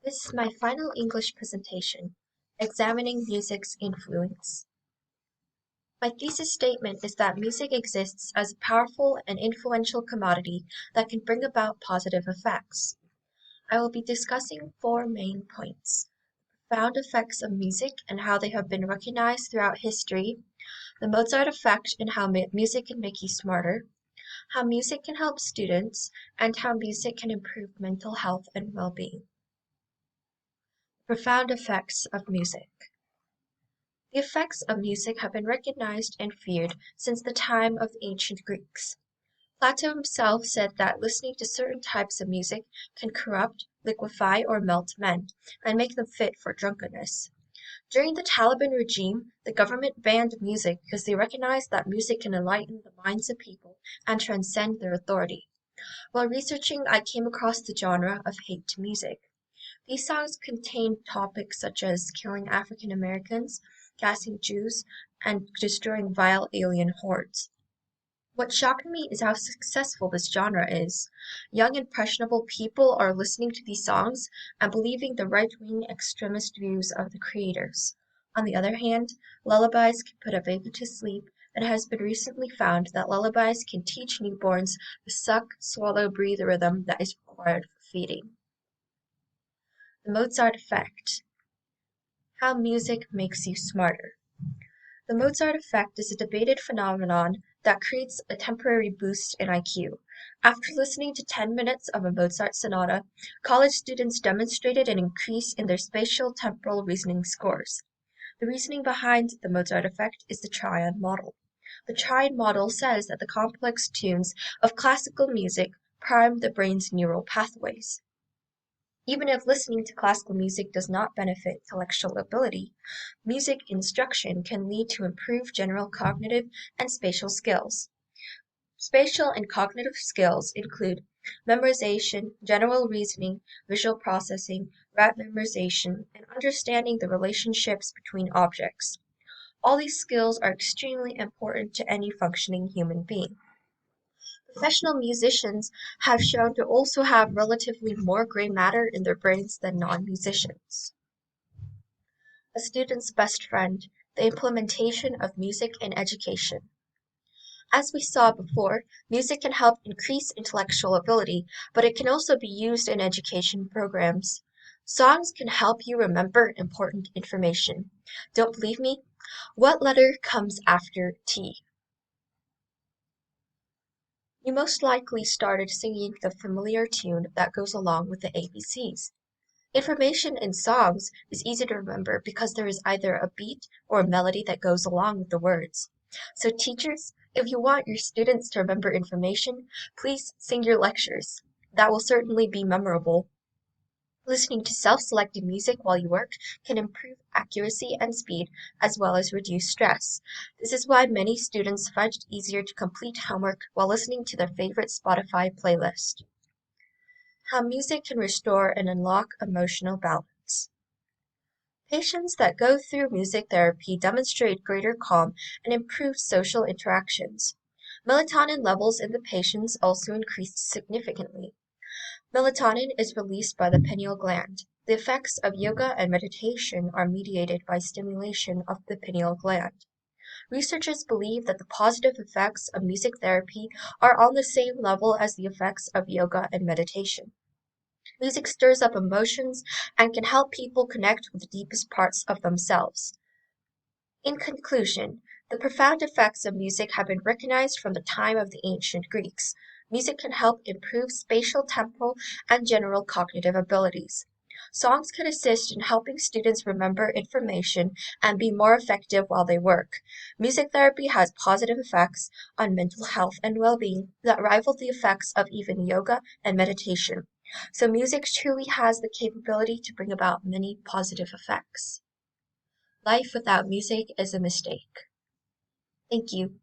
This is my final English presentation, examining music's influence. My thesis statement is that music exists as a powerful and influential commodity that can bring about positive effects. I will be discussing four main points: profound effects of music and how they have been recognized throughout history, the Mozart effect and how music can make you smarter, how music can help students, and how music can improve mental health and well-being. Profound effects of music. The effects of music have been recognized and feared since the time of the ancient Greeks. Plato himself said that listening to certain types of music can corrupt, liquefy, or melt men, and make them fit for drunkenness. During the Taliban regime, the government banned music because they recognized that music can enlighten the minds of people and transcend their authority. While researching, I came across the genre of hate music. These songs contain topics such as killing African Americans, gassing Jews, and destroying vile alien hordes. What shocked me is how successful this genre is. Young impressionable people are listening to these songs and believing the right-wing extremist views of the creators. On the other hand, lullabies can put a baby to sleep, and it has been recently found that lullabies can teach newborns the suck, swallow, breathe rhythm that is required for feeding. The Mozart effect. How music makes you smarter. The Mozart effect is a debated phenomenon that creates a temporary boost in IQ. After listening to 10 minutes of a Mozart sonata, college students demonstrated an increase in their spatial temporal reasoning scores. The reasoning behind the Mozart effect is the triad model. The triad model says that the complex tunes of classical music prime the brain's neural pathways. Even if listening to classical music does not benefit intellectual ability, music instruction can lead to improved general cognitive and spatial skills. Spatial and cognitive skills include memorization, general reasoning, visual processing, route memorization, and understanding the relationships between objects. All these skills are extremely important to any functioning human being. Professional musicians have shown to also have relatively more gray matter in their brains than non-musicians. A student's best friend, the implementation of music in education. As we saw before, music can help increase intellectual ability, but it can also be used in education programs. Songs can help you remember important information. Don't believe me? What letter comes after T? You most likely started singing the familiar tune that goes along with the ABCs. Information in songs is easy to remember because there is either a beat or a melody that goes along with the words. So teachers, if you want your students to remember information, please sing your lectures. That will certainly be memorable. Listening to self-selected music while you work can improve accuracy and speed, as well as reduce stress. This is why many students find it easier to complete homework while listening to their favorite Spotify playlist. How music can restore and unlock emotional balance. Patients that go through music therapy demonstrate greater calm and improved social interactions. Melatonin levels in the patients also increased significantly. Melatonin is released by the pineal gland. The effects of yoga and meditation are mediated by stimulation of the pineal gland. Researchers believe that the positive effects of music therapy are on the same level as the effects of yoga and meditation. Music stirs up emotions and can help people connect with the deepest parts of themselves. In conclusion, the profound effects of music have been recognized from the time of the ancient Greeks. Music can help improve spatial, temporal, and general cognitive abilities. Songs can assist in helping students remember information and be more effective while they work. Music therapy has positive effects on mental health and well-being that rival the effects of even yoga and meditation. So music truly has the capability to bring about many positive effects. Life without music is a mistake. Thank you.